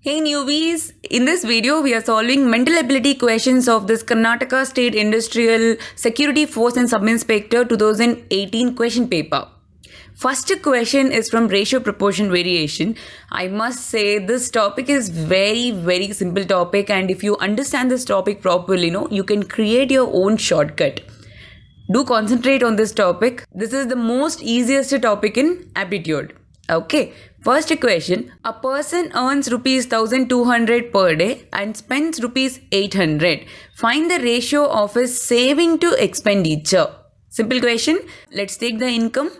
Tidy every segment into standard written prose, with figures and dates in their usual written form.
Hey newbies, in this video we are solving mental ability questions of this Karnataka State Industrial Security Force and Sub-Inspector 2018 question paper. First question is from ratio proportion variation. I must say this topic is very simple topic, and if you understand this topic properly, you can create your own shortcut. Do concentrate on this topic. This is the most easiest topic in aptitude. Okay, first question. A person earns rupees 1200 per day and spends rupees 800. Find the ratio of his saving to expenditure. Simple question. Let's take the income.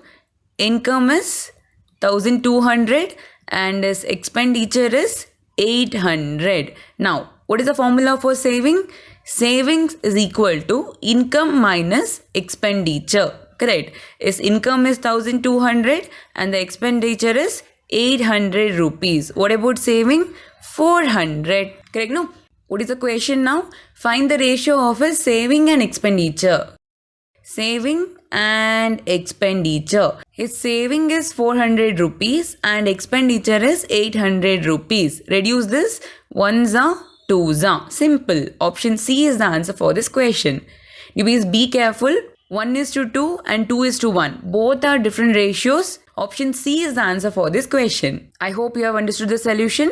Income is 1200 and his expenditure is 800. Now, what is the formula for saving? Savings is equal to income minus expenditure. Correct. His income is 1200 and the expenditure is 800 rupees. What about saving? 400. Correct, no? What is the question now? Find the ratio of his saving and expenditure. Saving and expenditure. His saving is 400 rupees and expenditure is 800 rupees. Reduce this. 1s are 2s are. Simple. Option C is the answer for this question. You please be careful. 1:2 and 2:1. Both are different ratios. Option C is the answer for this question. I hope you have understood the solution.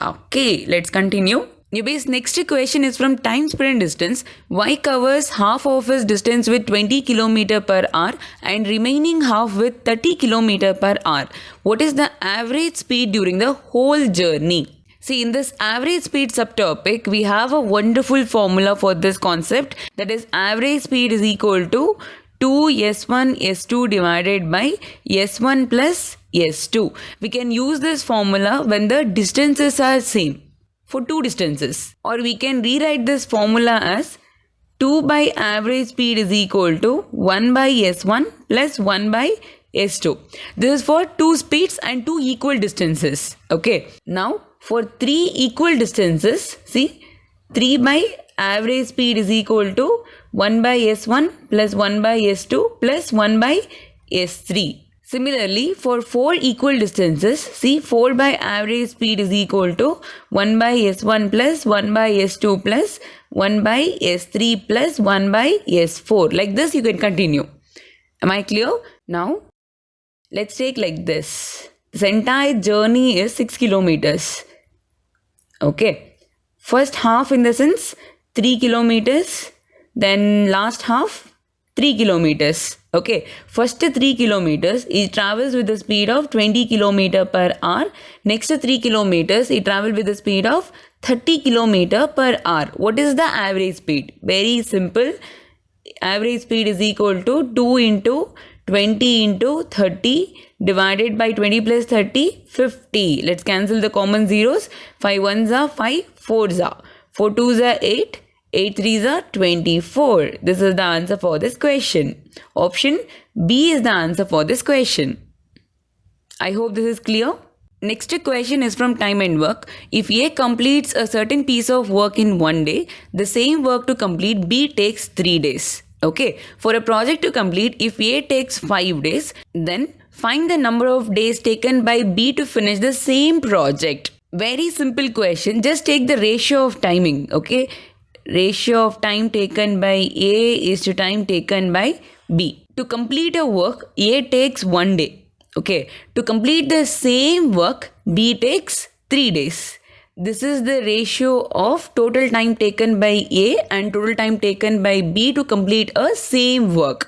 Okay, let's continue. Newbies, next question is from time, speed and distance. Y covers half of his distance with 20 km per hour and remaining half with 30 km per hour. What is the average speed during the whole journey? See, in this average speed subtopic, we have a wonderful formula for this concept. That is, average speed is equal to 2s1 s2 divided by s1 plus s2. We can use this formula when the distances are same for two distances. Or we can rewrite this formula as 2 by average speed is equal to 1 by s1 plus 1 by s2. This is for two speeds and two equal distances. Okay. Now, for three equal distances, see, 3 by average speed is equal to 1 by s1 plus 1 by s2 plus 1 by s3. Similarly, for 4 equal distances, see, 4 by average speed is equal to 1 by s1 plus 1 by s2 plus 1 by s3 plus 1 by s4. Like this, you can continue. Am I clear? Now, let's take like this. This entire journey is 6 kilometers. Okay. First half in the sense 3 kilometers. Then last half 3 kilometers. Okay. First 3 kilometers he travels with the speed of 20 kilometer per hour. Next 3 kilometers he travels with the speed of 30 kilometer per hour. What is the average speed? Very simple. Average speed is equal to 2 into 20 into 30 divided by 20 plus 30, 50. Let's cancel the common zeros. 5 1s are 5, 4s are. 4 2s are 8, 8 3s are 24. This is the answer for this question. Option B is the answer for this question. I hope this is clear. Next question is from time and work. If A completes a certain piece of work in 1 day, the same work to complete B takes 3 days. Okay, for a project to complete, if A takes 5 days, then find the number of days taken by B to finish the same project. Very simple question. Just take the ratio of timing. Okay, ratio of time taken by A is to time taken by B. To complete a work, A takes 1 day. Okay, to complete the same work, B takes 3 days. This is the ratio of total time taken by A and total time taken by B to complete a same work.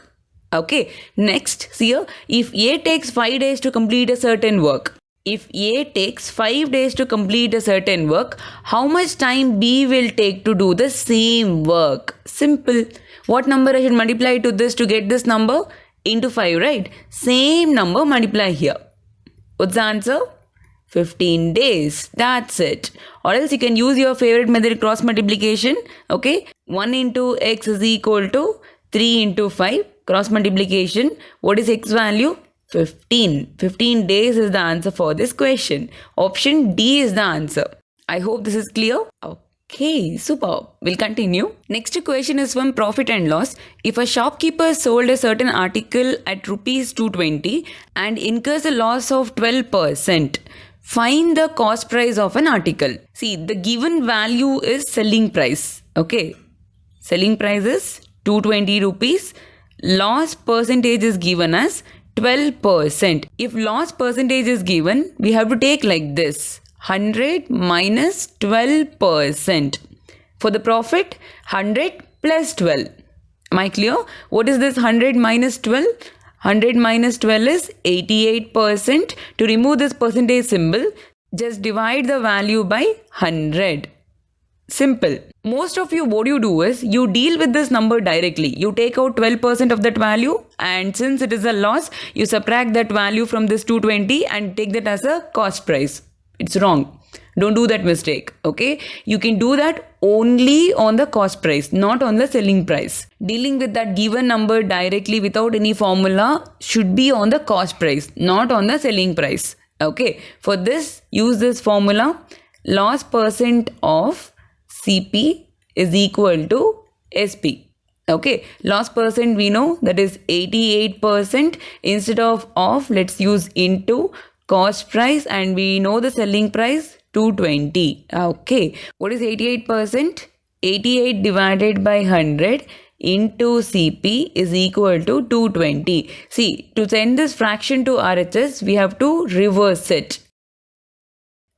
Okay, next, see here, if A takes 5 days to complete a certain work, if A takes 5 days to complete a certain work, how much time B will take to do the same work? Simple. What number I should multiply to this to get this number? Into 5, right? Same number multiply here. What's the answer? 15 days. That's it. Or else you can use your favorite method, cross multiplication. Okay. 1 into x is equal to 3 into 5. Cross multiplication. What is x value? 15. 15 days is the answer for this question. Option D is the answer. I hope this is clear. Okay, super. We'll continue. Next question is from profit and loss. If a shopkeeper sold a certain article at rupees 220 and incurs a loss of 12%, Find the cost price of an article. See, the given value is selling price. Okay. Selling price is 220 rupees. Loss percentage is given as 12%. If loss percentage is given, we have to take like this. 100 minus 12%. For the profit, 100 plus 12. Am I clear? What is this 100 minus 12? 100 minus 12 is 88%. To remove this percentage symbol, just divide the value by 100. Simple. Most of you, what you do is, you deal with this number directly. You take out 12% of that value, and since it is a loss, you subtract that value from this 220 and take that as a cost price. It's wrong. Don't do that mistake. Okay. You can do that only on the cost price, not on the selling price. Dealing with that given number directly without any formula should be on the cost price, not on the selling price. Okay. For this, use this formula. Loss percent of CP is equal to SP. Okay. Loss percent we know that is 88%. Instead of let's use into cost price, and we know the selling price 220. Okay. What is 88%? 88 divided by 100 into CP is equal to 220. See, to send this fraction to RHS, we have to reverse it.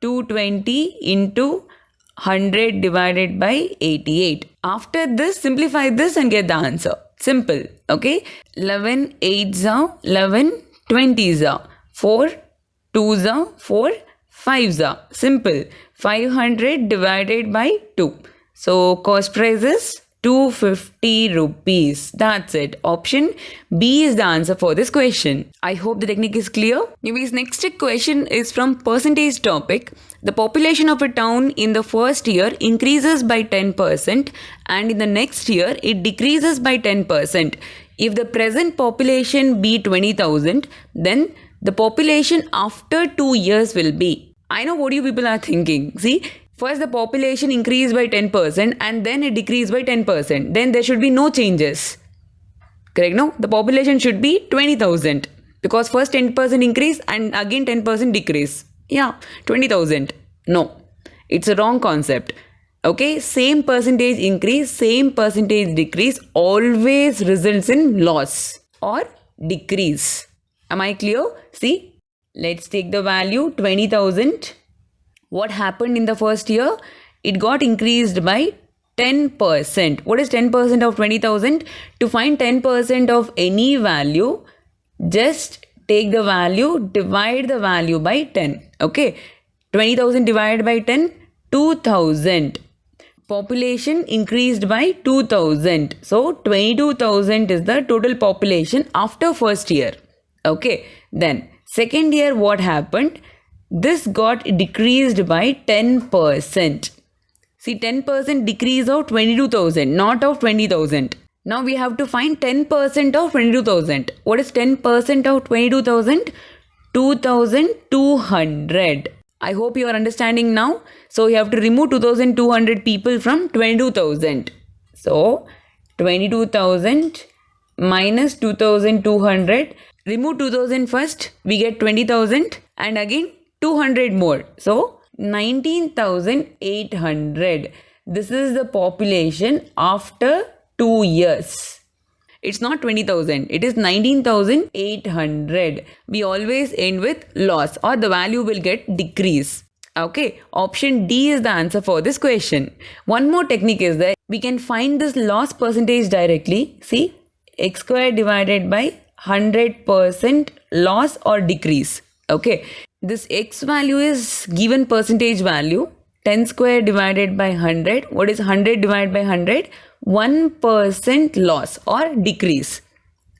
220 into 100 divided by 88. After this, simplify this and get the answer. Simple. Okay. 11 8s are 11 20s are 4 2s are 4 5s are. Simple. 500 divided by 2. So cost price is 250 rupees. That's it. Option B is the answer for this question. I hope the technique is clear. Anyways, next question is from percentage topic. The population of a town in the first year increases by 10% and in the next year it decreases by 10%. If the present population be 20,000, then the population after 2 years will be. I know what you people are thinking. See, first the population increased by 10% and then it decreased by 10%. Then there should be no changes. Correct? No? The population should be 20,000 because first 10% increase and again 10% decrease. Yeah, 20,000. No, it's a wrong concept. Okay, same percentage increase, same percentage decrease always results in loss or decrease. Am I clear? See, let's take the value 20,000. What happened in the first year? It got increased by 10%. What is 10% of 20,000? To find 10% of any value, just take the value, divide the value by 10. Okay, 20,000 divided by 10, 2,000. Population increased by 2,000. So 22,000 is the total population after first year. Okay, then second year what happened? This got decreased by 10%. See, 10% decrease of 22,000, not of 20,000. Now we have to find 10% of 22,000. What is 10% of 22,000? 2,200. I hope you are understanding now. So you have to remove 2,200 people from 22,000. So 22,000 minus 2,200. Remove 2,000 first. We get 20,000 and again 200 more. So 19,800. This is the population after 2 years. It's not 20,000. It is 19,800. We always end with loss or the value will get decrease. Okay. Option D is the answer for this question. One more technique is that we can find this loss percentage directly. See, x square divided by 100% loss or decrease. Okay. This x value is given percentage value. 10 square divided by 100. What is 100 divided by 100? 1% loss or decrease.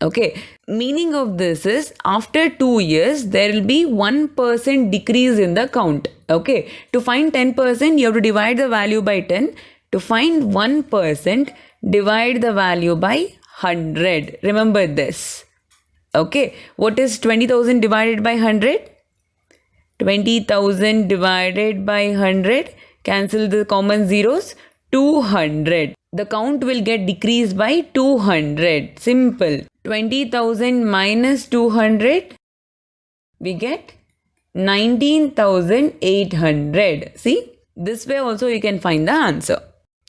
Okay. Meaning of this is after 2 years, there will be 1% decrease in the count. Okay. To find 10%, you have to divide the value by 10. To find 1%, divide the value by 100. Remember this. Okay. What is 20,000 divided by 100? 20,000 divided by 100. Cancel the common zeros. 200. The count will get decreased by 200. Simple. 20,000 minus 200. We get 19,800. See, this way also you can find the answer.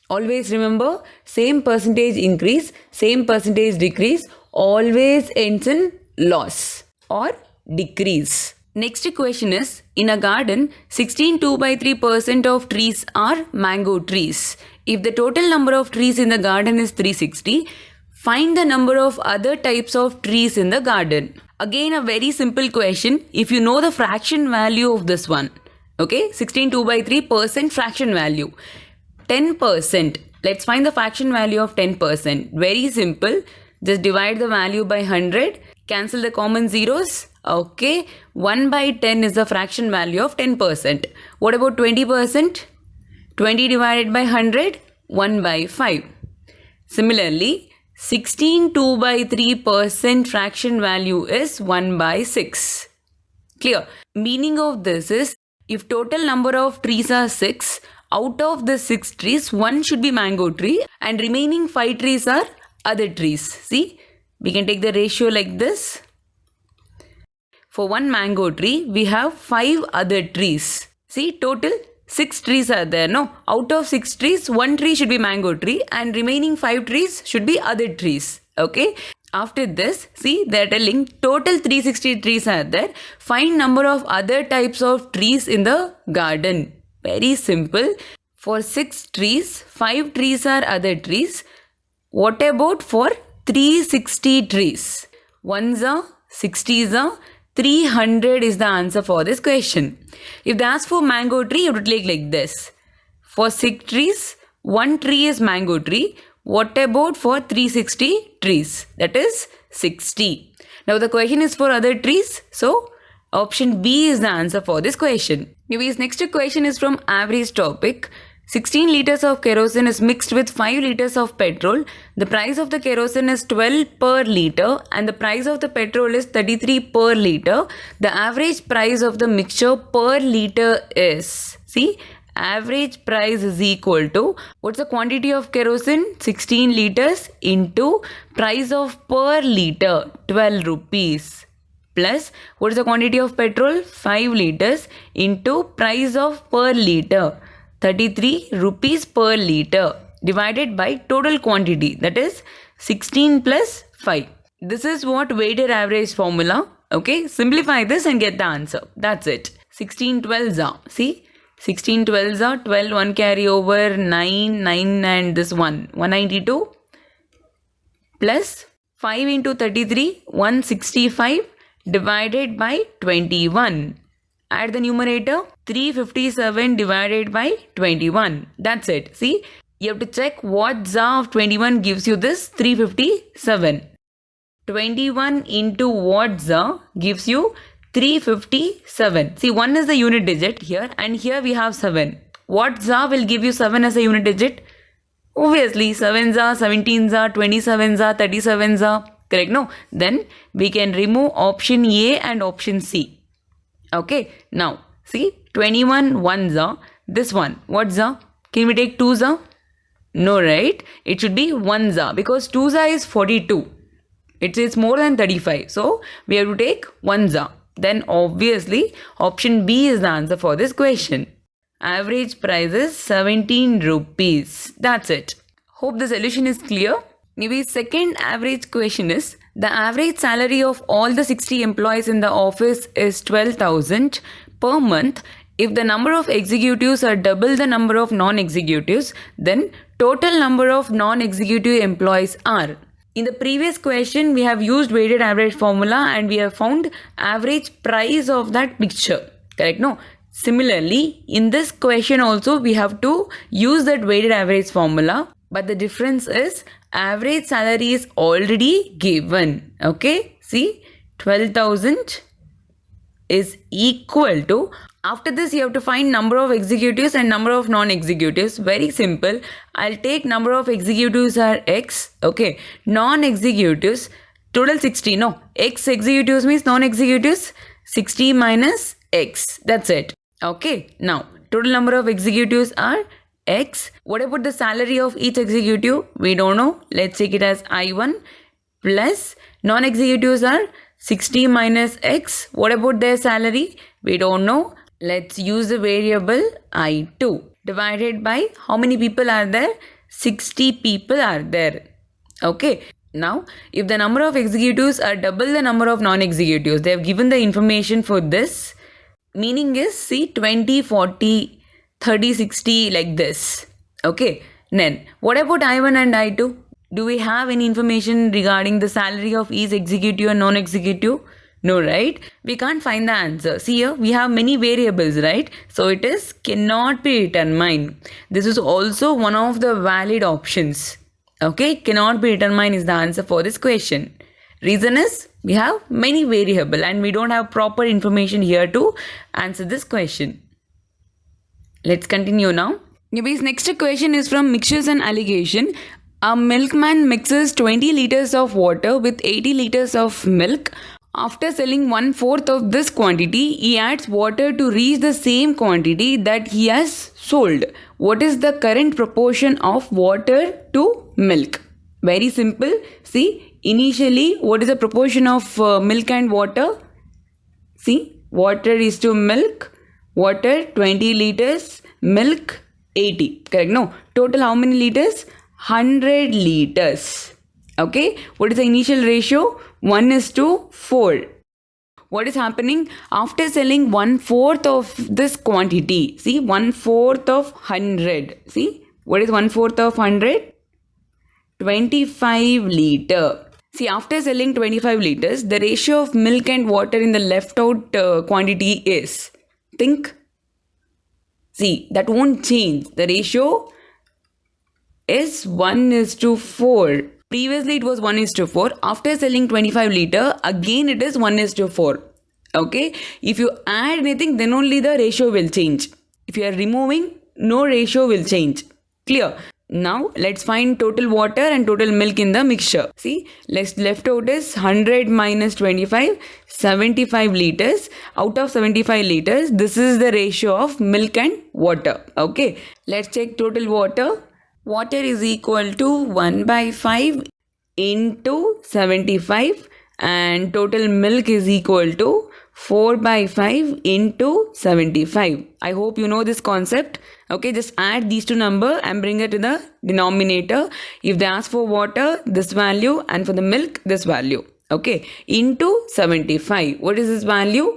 Always remember, same percentage increase, same percentage decrease always ends in loss or decrease. Next question is, in a garden, 16 2/3% of trees are mango trees. If the total number of trees in the garden is 360, find the number of other types of trees in the garden. Again, a very simple question. If you know the fraction value of this one, okay, 16 2/3% fraction value. 10%. Let's find the fraction value of 10%. Very simple. Just divide the value by 100. Cancel the common zeros. Okay. 1/10 is the fraction value of 10%. What about 20%? 20 divided by 100. 1/5. Similarly, 16 2/3% fraction value is 1/6. Clear? Meaning of this is, if total number of trees are 6, out of the 6 trees, 1 should be mango tree and remaining 5 trees are other trees. See, we can take the ratio like this. For 1 mango tree, we have 5 other trees. See, total 6 trees are there, no? Out of 6 trees, 1 tree should be mango tree and remaining 5 trees should be other trees. Okay? After this, see, they are telling total 360 trees are there. Find number of other types of trees in the garden. Very simple. For 6 trees, 5 trees are other trees. What about for 360 trees? 1s are, 60s are, 300 is the answer for this question. If they ask for mango tree, you have to take like this. For 6 trees, 1 tree is mango tree. What about for 360 trees? That is 60. Now the question is for other trees. So option B is the answer for this question. Anyways, next question is from average topic. 16 liters of kerosene is mixed with 5 liters of petrol. The price of the kerosene is 12 per liter and the price of the petrol is 33 per liter. The average price of the mixture per liter is, see, average price is equal to, what's the quantity of kerosene? 16 liters into price of per liter, 12 rupees. Plus, what is the quantity of petrol? 5 liters into price of per liter, 33 rupees per liter, divided by total quantity, that is 16 plus 5. This is what weighted average formula. Okay, simplify this and get the answer. That's it. 16 12s are, see, 16 12s are 12, 1 carry over, 9, 9 and this one, 192 plus 5 into 33, 165 divided by 21. Add the numerator, 357 divided by 21. That's it. See, you have to check what ZA of 21 gives you this 357. 21 into what ZA gives you 357. See, 1 is the unit digit here and here we have 7. What ZA will give you 7 as a unit digit? Obviously, 7 ZA, 17 ZA, 27 ZA, 37 ZA. Correct? No? Then we can remove option A and option C. Okay, now see, 21 1 ZA, this one, what ZA? Can we take 2 ZA? No, right? It should be 1 ZA because 2 ZA is 42. It is more than 35. So we have to take 1 ZA. Then obviously option B is the answer for this question. Average price is 17 rupees. That's it. Hope the solution is clear. Maybe second average question is, the average salary of all the 60 employees in the office is 12,000 per month. If the number of executives are double the number of non-executives, then total number of non-executive employees are. In the previous question, we have used weighted average formula and we have found average price of that mixture. Correct? No? Similarly, in this question also, we have to use that weighted average formula. But the difference is average salary is already given. Okay? See, 12,000 is equal to, after this you have to find number of executives and number of non-executives. Very simple. I'll take number of executives are X. Okay. Non-executives, total 60. No. X executives means non-executives. 60 minus X. That's it. Okay. Now, total number of executives are X. What about the salary of each executive? We don't know. Let's take it as I1 plus non-executives are 60 minus X. What about their salary? We don't know. Let's use the variable I2. Divided by how many people are there? 60 people are there. Okay. Now, if the number of executives are double the number of non-executives, they have given the information for this. Meaning is, see, 20, 40, 30, 60 like this. Okay. Then, what about I1 and I2? Do we have any information regarding the salary of each executive and non-executive? No, right? We can't find the answer. See here, we have many variables, right? So it is cannot be determined. This is also one of the valid options. Okay, cannot be determined is the answer for this question. Reason is we have many variables and we don't have proper information here to answer this question. Let's continue now. Anyways, next question is from mixtures and allegation. A milkman mixes 20 liters of water with 80 liters of milk. After selling 1/4 of this quantity, he adds water to reach the same quantity that he has sold. What is the current proportion of water to milk? Very simple. See, initially, what is the proportion of milk and water? See, water is to milk. Water 20 liters, milk 80. Correct? No. Total how many liters? 100 liters. Okay. What is the initial ratio? 1:4. What is happening? After selling 1/4 of this quantity, see, 1/4 of 100. See, what is 1/4 of 100? 25 liter. See, after selling 25 liters, the ratio of milk and water in the left out quantity is, think. See, that won't change. The ratio is 1:4. Previously it was 1:4. After selling 25 liter, again it is 1:4. Okay. If you add anything, then only the ratio will change. If you are removing, no ratio will change. Clear? Now let's find total water and total milk in the mixture. See, left out is 100 minus 25, 75 liters. Out of 75 liters, this is the ratio of milk and water. Okay. Let's check total water. Water is equal to 1/5 into 75 and total milk is equal to 4/5 into 75. I hope you know this concept. Okay, just add these two numbers and bring it to the denominator. If they ask for water, this value, and for the milk, this value. Okay, into 75. What is this value?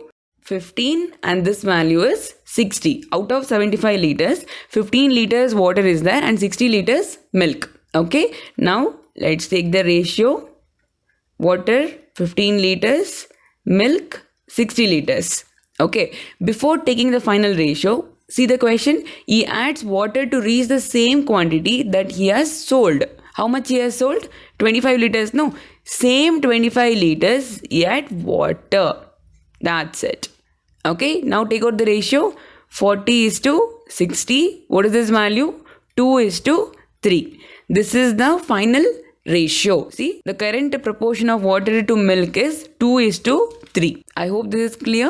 15, and this value is 60. Out of 75 liters, 15 liters water is there and 60 liters milk. Okay, now let's take the ratio. Water 15 liters, milk 60 liters. Okay, before taking the final ratio, see the question. He adds water to reach the same quantity that he has sold. How much he has sold? 25 liters. No, same 25 liters he had water. That's it. Okay, now take out the ratio. 40:60. What is this value? 2:3. This is the final ratio. See, the current proportion of water to milk is 2:3. I hope this is clear.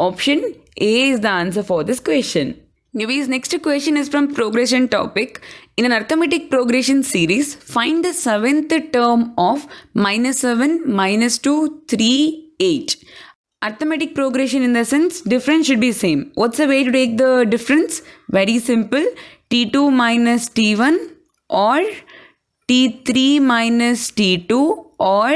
Option A is the answer for this question. Anyways, next question is from progression topic. In an arithmetic progression series, find the seventh term of -7, -2, 3, 8. Arithmetic progression in the sense difference should be same. What's the way to take the difference? Very simple. T2 minus T1 or T3 minus T2 or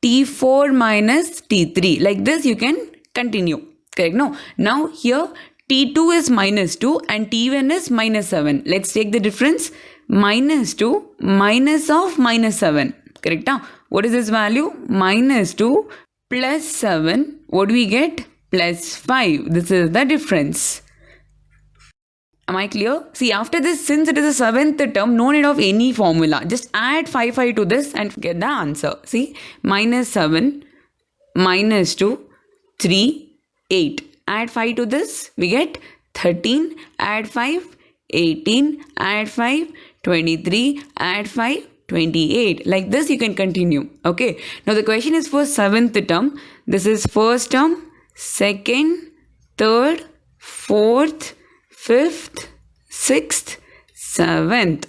T4 minus T3. Like this you can continue. Correct? No. Now here T2 is -2 and T1 is -7. Let's take the difference. -2 minus of -7. Correct? Now, what is this value? -2 plus 7. What do we get? Plus 5. This is the difference. Am I clear? See, after this, since it is a seventh term, no need of any formula. Just add 5 to this and get the answer. See, -7, -2, 3, 8. Add 5 to this, we get 13. Add 5, 18. Add 5, 23. Add 5, 28. Like this, you can continue. Okay. Now, the question is for seventh term. This is first term, second, third, fourth, fifth, sixth, seventh.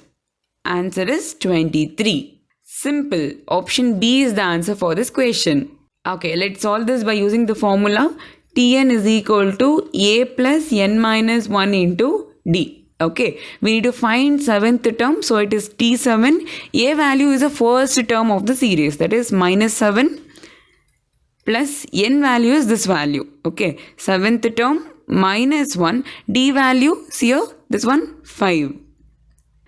Answer is 23. Simple. Option B is the answer for this question. Okay, let's solve this by using the formula Tn is equal to A plus n minus 1 into D. Okay, we need to find seventh term, so it is T7. A value is the first term of the series, that is minus 7 plus n value is this value. Okay, seventh term minus 1, D value, see here, this one 5.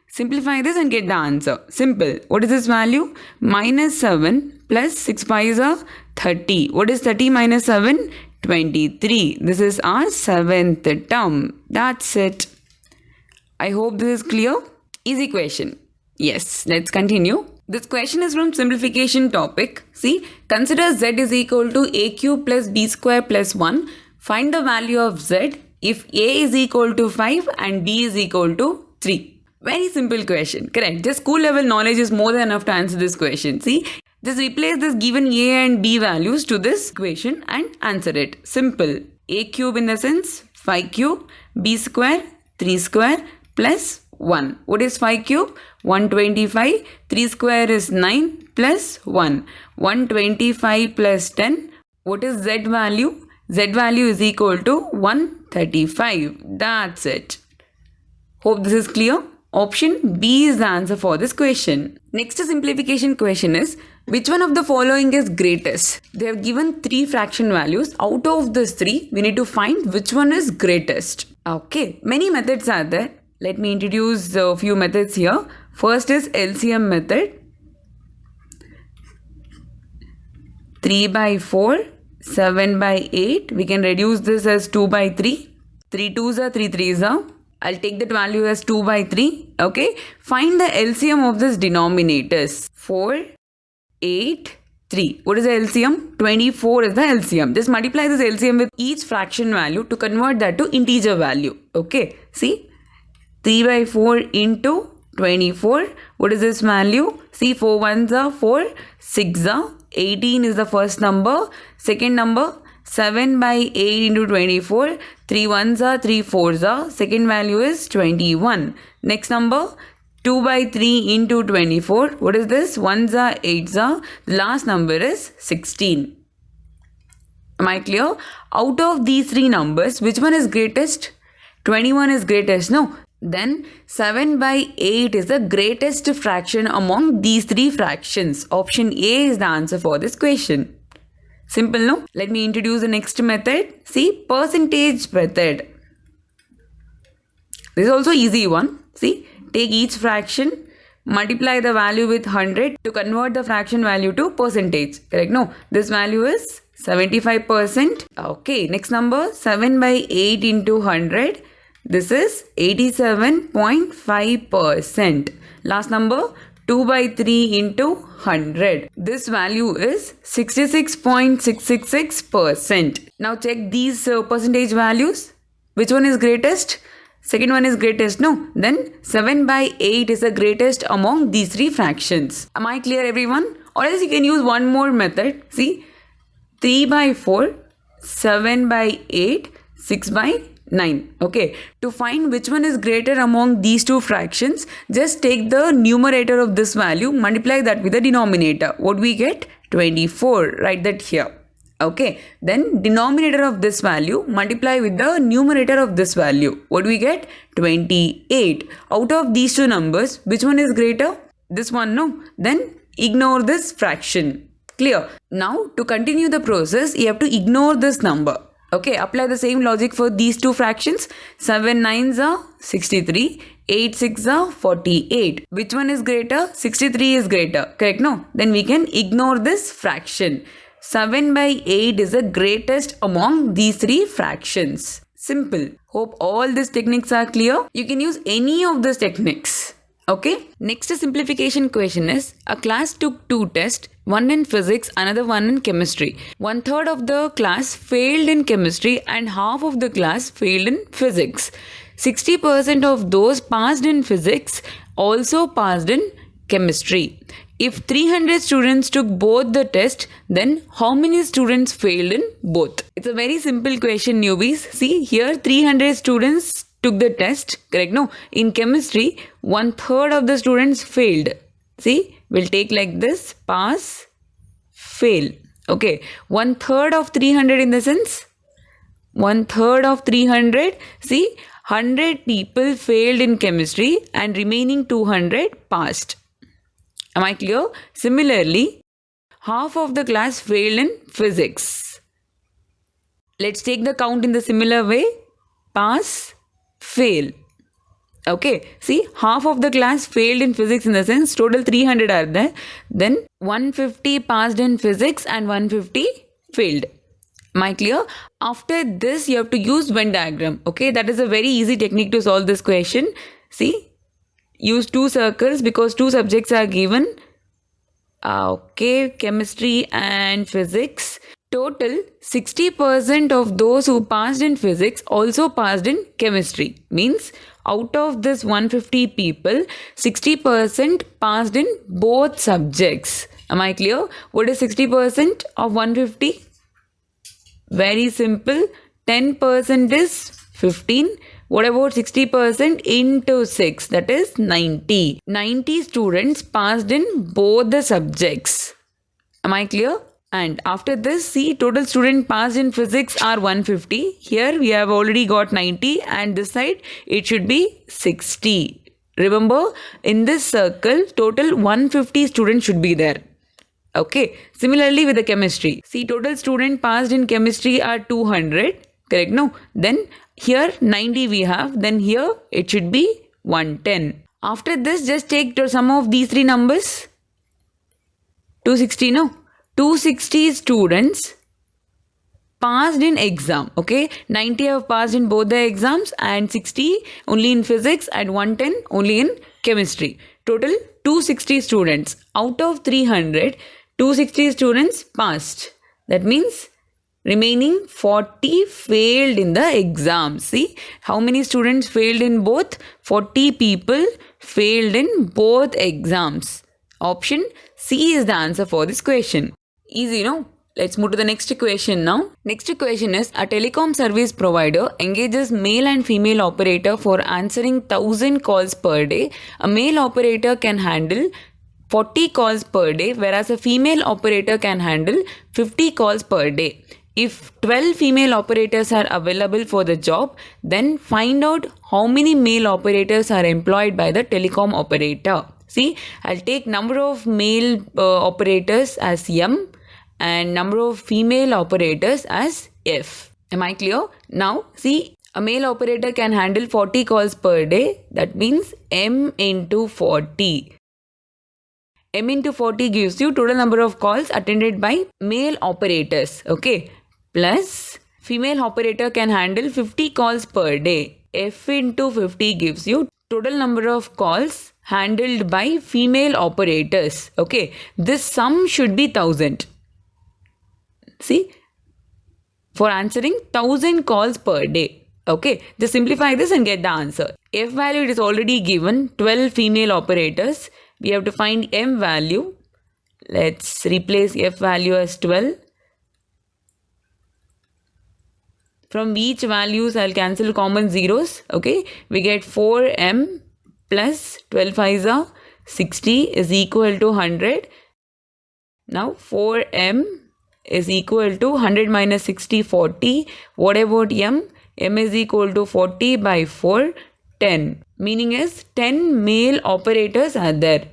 Simplify this and get the answer. Simple. What is this value? Minus 7 plus 6 5s are 30. What is 30 minus 7? 23. This is our seventh term. That's it. I hope this is clear. Easy question. Yes, let's continue. This question is from simplification topic. See, consider z is equal to a cube plus b square plus 1. Find the value of z if a is equal to 5 and b is equal to 3. Very simple question. Correct. Just school level knowledge is more than enough to answer this question. See, just replace this given a and b values to this equation and answer it. Simple. A cube in the sense 5 cube, b square 3 square plus 1. What is 5 cube? 125. 3 square is 9 plus 1. 125 plus 10. What is z value? Z value is equal to 135. That's it. Hope this is clear. Option B is the answer for this question. Next simplification question is, which one of the following is greatest? They have given 3 fraction values. Out of these 3, we need to find which one is greatest. Okay, many methods are there. Let me introduce a few methods here. First is LCM method. 3 by 4, 7 by 8. We can reduce this as 2 by 3. 3 2s are 3 3s are. I'll take that value as 2 by 3. Okay. Find the LCM of this denominators. 4, 8, 3. What is the LCM? 24 is the LCM. Just multiply this LCM with each fraction value to convert that to integer value. Okay. See. 3 by 4 into 24. What is this value? See, 4 ones are 4, 6 are 18 is the first number. Second number 7 by 8 into 24. 3 ones are 3 fours are. Second value is 21. Next number 2 by 3 into 24. What is this? 1s are 8s are. The last number is 16. Am I clear? Out of these 3 numbers, which one is greatest? 21 is greatest, no? Then 7 by 8 is the greatest fraction among these 3 fractions. Option A is the answer for this question. Simple, no? Let me introduce the next method. See, percentage method. This is also easy one. See, take each fraction, multiply the value with 100 to convert the fraction value to percentage. Correct? No, this value is 75%. Okay, next number 7 by 8 into 100. This is 87.5%. Last number 2 by 3 into 100. This value is 66.666%. Now check these percentage values. Which one is greatest? Second one is greatest, no? Then 7 by 8 is the greatest among these 3 fractions. Am I clear, everyone? Or else you can use one more method. See, 3 by 4, 7 by 8, 6 by 9. Okay, to find which one is greater among these 2 fractions, just take the numerator of this value, multiply that with the denominator. What we get? 24. Write that here. Okay, then denominator of this value, multiply with the numerator of this value. What we get? 28. Out of these 2 numbers, which one is greater? This one, no? Then ignore this fraction. Clear? Now, to continue the process, you have to ignore this number. Okay, apply the same logic for these 2 fractions. 7 9s are 63, 8 6 are 48. Which one is greater? 63 is greater. Correct? No? Then we can ignore this fraction. 7 by 8 is the greatest among these 3 fractions. Simple. Hope all these techniques are clear. You can use any of these techniques. Okay. Next simplification question is, a class took 2 tests, one in physics, another one in chemistry. 1/3 of the class failed in chemistry and half of the class failed in physics. 60% of those passed in physics also passed in chemistry. If 300 students took both the test, then how many students failed in both? It's a very simple question, newbies. See, here 300 students took the test, correct? No, in chemistry, 1/3 of the students failed. See, we'll take like this, pass, fail. Okay, 1/3 of 300 in the sense 1/3 of 300. See, 100 people failed in chemistry and remaining 200 passed. Am I clear? Similarly, half of the class failed in physics. Let's take the count in the similar way. Pass, fail. Okay, see, half of the class failed in physics in the sense total 300 are there. Then 150 passed in physics and 150 failed. Am I clear? After this, you have to use Venn diagram. Okay, that is a very easy technique to solve this question. See, use two circles because two subjects are given. Okay, chemistry and physics. Total 60% of those who passed in physics also passed in chemistry. Means out of this 150 people, 60% passed in both subjects. Am I clear? What is 60% of 150? Very simple. 10% is 15. What about 60% into 6? That is 90. 90 students passed in both the subjects. Am I clear? And after this, see, total student passed in physics are 150. Here we have already got 90 and this side it should be 60. Remember, in this circle, total 150 students should be there. Okay, similarly with the chemistry. See, total student passed in chemistry are 200. Correct? No? Then here 90 we have. Then here it should be 110. After this, just take the sum of these three numbers. 260, no? 260 students passed in exam. Okay, 90 have passed in both the exams and 60 only in physics and 110 only in chemistry. Total 260 students. Out of 300, 260 students passed. That means remaining 40 failed in the exam. See, how many students failed in both? 40 people failed in both exams. Option C is the answer for this question. Easy, no? Let's move to the next question now. Next question is, a telecom service provider engages male and female operator for answering 1000 calls per day. A male operator can handle 40 calls per day, whereas a female operator can handle 50 calls per day. If 12 female operators are available for the job, then find out how many male operators are employed by the telecom operator. See, I'll take number of male operators as M and number of female operators as F. Am I clear? Now, see, a male operator can handle 40 calls per day. That means M into 40. M into 40 gives you total number of calls attended by male operators. Okay. Plus, female operator can handle 50 calls per day. F into 50 gives you total number of calls handled by female operators. Okay. This sum should be 1000. See, for answering 1000 calls per day. Okay, just simplify this and get the answer. F value, it is already given, 12 female operators. We have to find M value. Let's replace F value as 12. From each values, I'll cancel common zeros. Okay, we get 4M plus 12 5s are 60 is equal to 100. Now 4M is equal to 100 minus 60, 40. What about M? M is equal to 40 by 4, 10. Meaning is 10 male operators are there.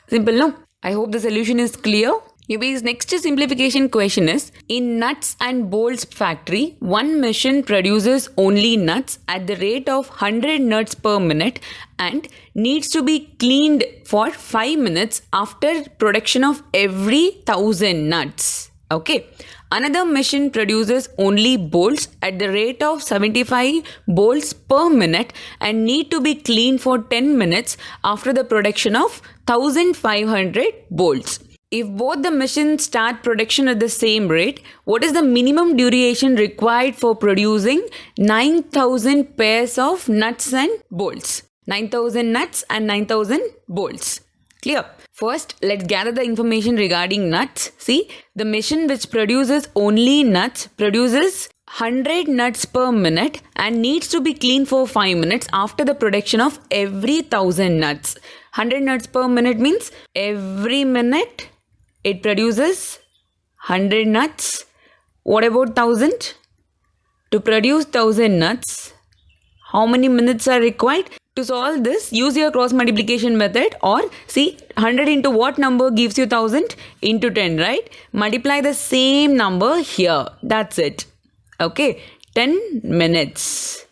Simple, no? I hope the solution is clear. Yubi's next simplification question is, in nuts and bolts factory, one machine produces only nuts at the rate of 100 nuts per minute and needs to be cleaned for 5 minutes after production of every 1000 nuts. Okay. Another machine produces only bolts at the rate of 75 bolts per minute and need to be cleaned for 10 minutes after the production of 1500 bolts. If both the machines start production at the same rate, what is the minimum duration required for producing 9000 pairs of nuts and bolts? 9000 nuts and 9000 bolts. Clear? First, let's gather the information regarding nuts. See, the machine which produces only nuts produces 100 nuts per minute and needs to be cleaned for 5 minutes after the production of every 1000 nuts. 100 nuts per minute means every minute it produces 100 nuts. What about 1000? To produce 1000 nuts, how many minutes are required? To solve this, use your cross multiplication method, or see 100 into what number gives you 1000? Into 10, right? Multiply the same number here. That's it. Okay, 10 minutes.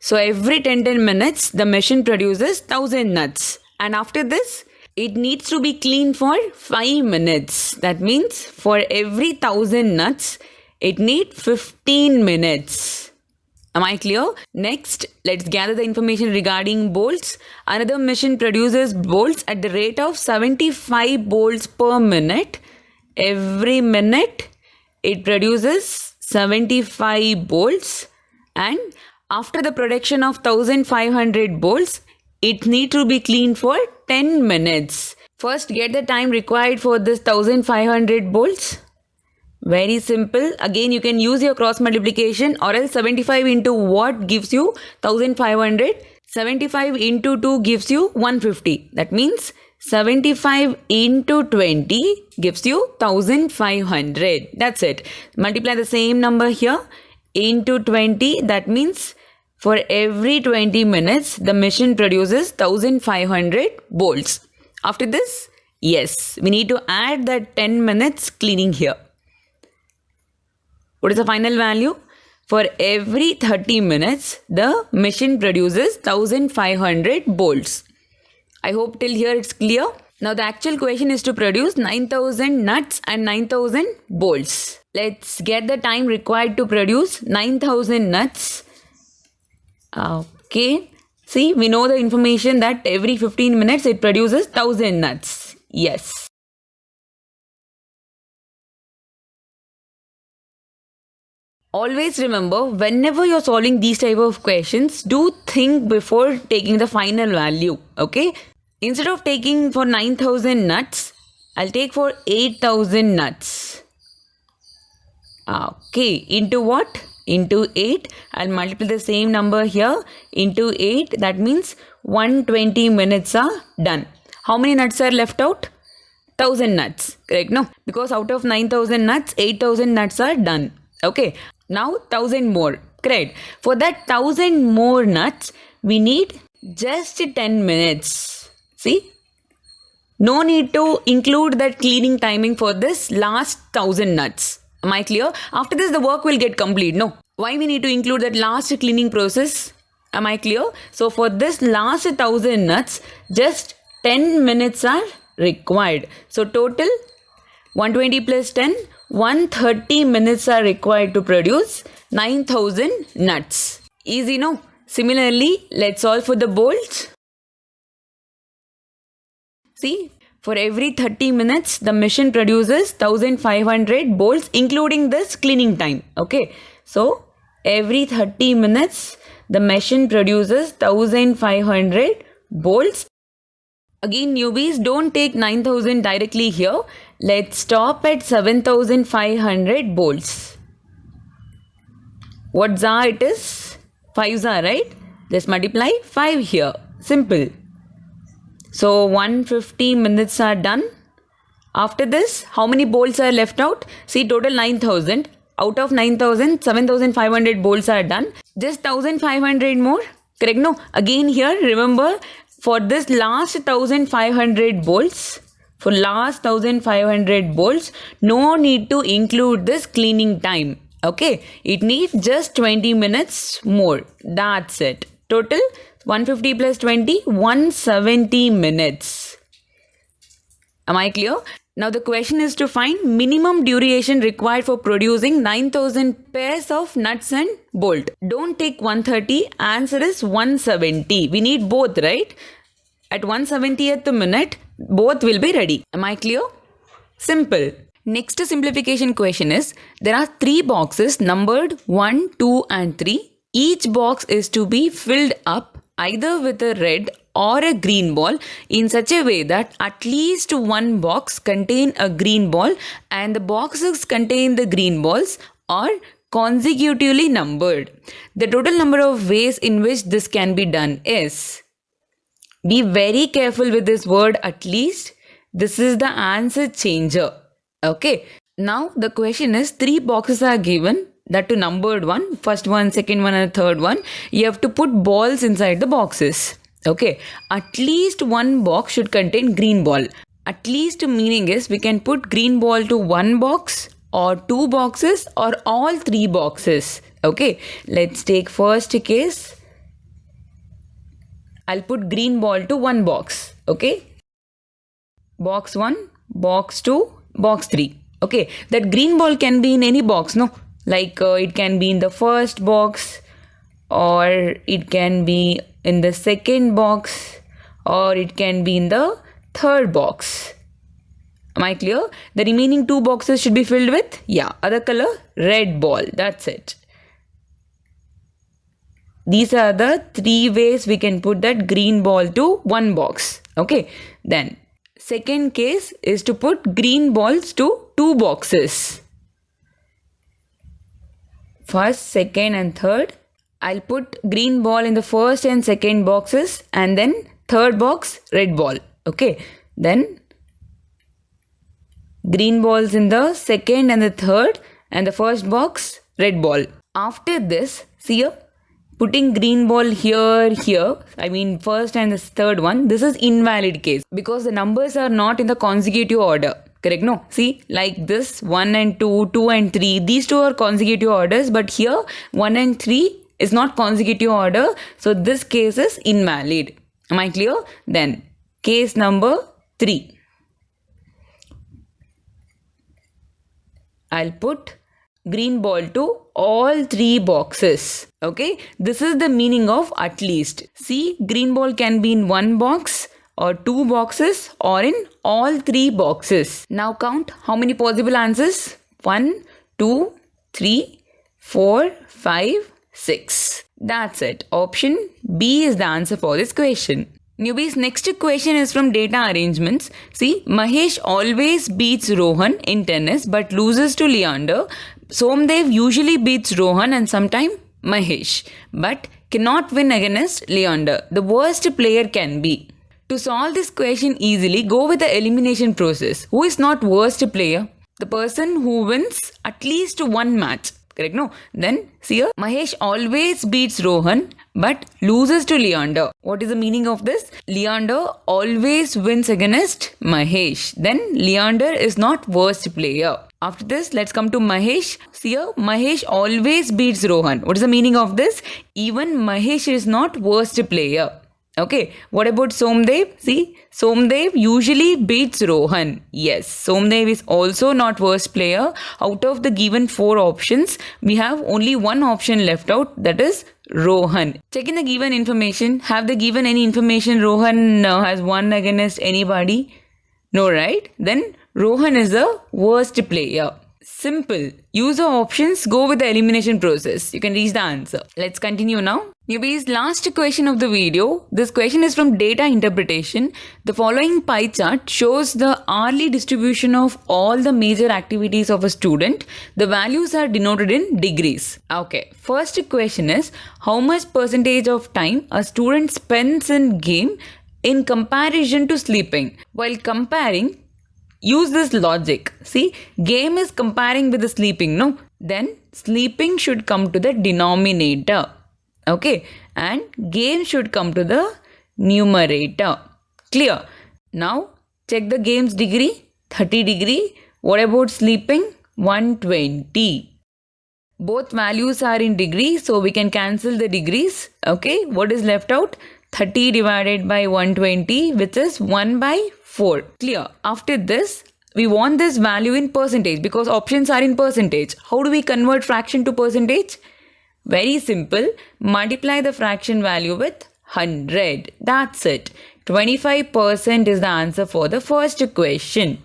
So every 10 minutes, the machine produces 1000 nuts. And after this, it needs to be cleaned for 5 minutes. That means for every 1000 nuts, it needs 15 minutes. Am I clear? Next, let's gather the information regarding bolts. Another machine produces bolts at the rate of 75 bolts per minute. Every minute, it produces 75 bolts, and after the production of 1500 bolts, it needs to be cleaned for 10 minutes. First, get the time required for this 1500 bolts. Very simple. Again, you can use your cross multiplication, or else 75 into what gives you 1500. 75 into 2 gives you 150. That means 75 into 20 gives you 1500. That's it. Multiply the same number here into 20. That means for every 20 minutes, the machine produces 1500 bolts. After this, yes, we need to add that 10 minutes cleaning here. What is the final value? For every 30 minutes, the machine produces 1500 bolts. I hope till here it's clear. Now the actual question is to produce 9000 nuts and 9000 bolts. Let's get the time required to produce 9000 nuts. Okay. See, we know the information that every 15 minutes it produces 1000 nuts. Yes. Always remember, whenever you're solving these type of questions, do think before taking the final value. Okay. Instead of taking for 9000 nuts, I'll take for 8000 nuts. Okay. Into what? Into 8. I'll multiply the same number here into 8. That means 120 minutes are done. How many nuts are left out? 1000 nuts. Correct? No. Because out of 9000 nuts, 8000 nuts are done. Okay. Now 1000 more. Correct. For that 1000 more nuts, we need just 10 minutes. See? No need to include that cleaning timing for this last 1000 nuts. Am I clear? After this, the work will get complete. No. Why we need to include that last cleaning process? Am I clear? So for this last 1000 nuts, just 10 minutes are required. So total 120 plus 10, 130 minutes are required to produce 9000 nuts. Easy, no? Similarly, let's solve for the bolts. See, for every 30 minutes, the machine produces 1500 bolts, including this cleaning time. Okay, so every 30 minutes, the machine produces 1500 bolts. Again, newbies, don't take 9000 directly here. Let's stop at 7500 bolts. What za it is? 5 za, right? Just multiply 5 here. Simple. So 150 minutes are done. After this, how many bolts are left out? See, total 9000. Out of 9000, 7500 bolts are done. Just 1500 more. Correct? No. Again here, remember, for this last 1500 bolts, no need to include this cleaning time. Okay. It needs just 20 minutes more. That's it. Total 150 plus 20, 170 minutes. Am I clear? Now the question is to find minimum duration required for producing 9000 pairs of nuts and bolt. Don't take 130. Answer is 170. We need both, right? At 170th minute, both will be ready. Am I clear? Simple. Next simplification question is, there are 3 boxes numbered 1, 2 and 3. Each box is to be filled up either with a red or a green ball in such a way that at least one box contain a green ball and the boxes contain the green balls are consecutively numbered. The total number of ways in which this can be done is, be very careful with this word at least. This is the answer changer. Okay, now the question is 3 boxes are given, that to numbered one, first one, second one, and third one. You have to put balls inside the boxes. Okay, at least one box should contain green ball. At least meaning is we can put green ball to one box or 2 boxes or all 3 boxes. Okay, let's take first case. I'll put green ball to one box. Okay, box 1, box 2, box 3. Okay, that green ball can be in any box, no? Like it can be in the first box, or it can be in the second box, or it can be in the third box. Am I clear? The remaining 2 boxes should be filled with, yeah, other color, red ball. That's it. These are the 3 ways we can put that green ball to one box. Okay, then second case is to put green balls to 2 boxes. First, second, and third. I'll put green ball in the first and second boxes, and then third box, red ball. Okay, then green balls in the second and the third, and the first box, red ball. After this, see here, putting green ball here, I mean first and the third one, this is invalid case because the numbers are not in the consecutive order. Correct? No? See, like this 1 and 2, 2 and 3, these 2 are consecutive orders, but here 1 and 3 is not consecutive order, so this case is invalid. Am I clear? Then case number 3. I'll put green ball to all 3 boxes. Okay, this is the meaning of at least. See, green ball can be in one box or 2 boxes or in all 3 boxes. Now count how many possible answers. 1, 2, 3, 4, 5, 6. That's it. Option B is the answer for this question. Newbies, next question is from data arrangements. See, Mahesh always beats Rohan in tennis but loses to Leander. Somdev usually beats Rohan and sometimes Mahesh, but cannot win against Leander. The worst player can be. To solve this question easily, go with the elimination process. Who is not worst player? The person who wins at least one match. Correct? No? Then, see here, Mahesh always beats Rohan but loses to Leander. What is the meaning of this? Leander always wins against Mahesh. Then, Leander is not worst player. After this, let's come to Mahesh. See here, Mahesh always beats Rohan. What is the meaning of this? Even Mahesh is not worst player. Okay, what about Somdev? See, Somdev usually beats Rohan. Yes, Somdev is also not worst player. Out of the given 4 options, we have only one option left out, that is Rohan. Check in the given information. Have they given any information Rohan has won against anybody? No, right? Then Rohan is the worst player. Simple. Use the options, go with the elimination process. You can reach the answer. Let's continue now. Newbies, last question of the video. This question is from data interpretation. The following pie chart shows the hourly distribution of all the major activities of a student. The values are denoted in degrees. Okay, first question is how much percentage of time a student spends in game in comparison to sleeping. While comparing, use this logic. See, game is comparing with the sleeping, no? Then sleeping should come to the denominator. Okay, and game should come to the numerator. Clear? Now, check the game's degree, 30 degree. What about sleeping? 120. Both values are in degree, so we can cancel the degrees. Okay, what is left out? 30 divided by 120, which is 1 by 4. Clear? After this, we want this value in percentage because options are in percentage. How do we convert fraction to percentage? Very simple. Multiply the fraction value with 100. That's it. 25% is the answer for the first question.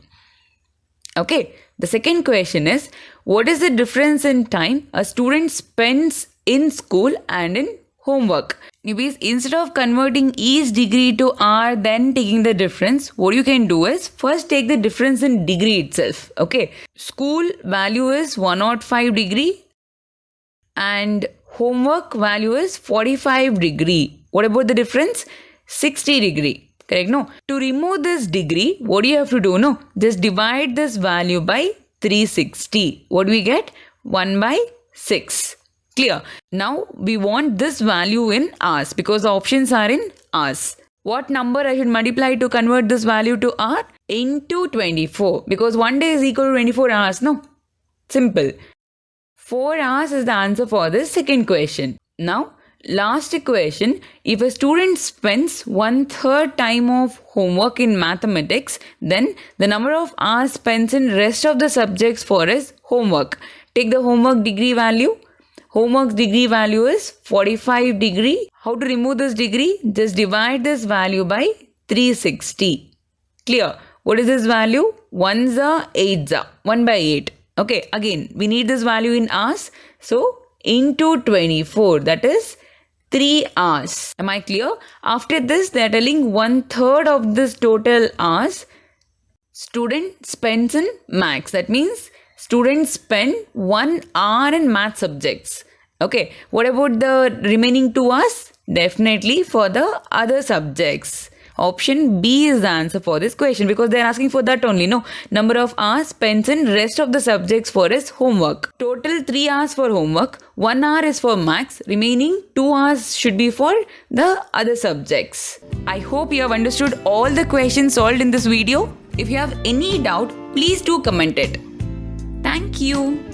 Okay. The second question is, what is the difference in time a student spends in school and in homework? Newbies, instead of converting each degree to hour, then taking the difference, what you can do is first take the difference in degree itself. Okay. School value is 105 degree and homework value is 45 degree. What about the difference? 60 degree. Correct, no? To remove this degree, what do you have to do, no? Just divide this value by 360. What do we get? 1 by 6. Clear? Now, we want this value in hours because the options are in hours. What number I should multiply to convert this value to hour? Into 24. Because 1 day is equal to 24 hours, no? Simple. 4 hours is the answer for this second question. Now, last equation, if a student spends 1/3 time of homework in mathematics, then the number of hours spent in rest of the subjects for his homework. Take the homework degree value. Homework degree value is 45 degree. How to remove this degree? Just divide this value by 360. Clear? What is this value? 1s are 8s are. 1 by 8. Okay, again, we need this value in hours. So, into 24. That is 3 hours. Am I clear? After this, they are telling 1/3 of this total hours student spends in maths. That means students spend 1 hour in math subjects. Okay, what about the remaining 2 hours? Definitely for the other subjects. Option B is the answer for this question because they are asking for that only, no? Number of hours spent in rest of the subjects for his homework. Total 3 hours for homework, 1 hour is for maths, remaining 2 hours should be for the other subjects. I hope you have understood all the questions solved in this video. If you have any doubt, please do comment it. Thank you.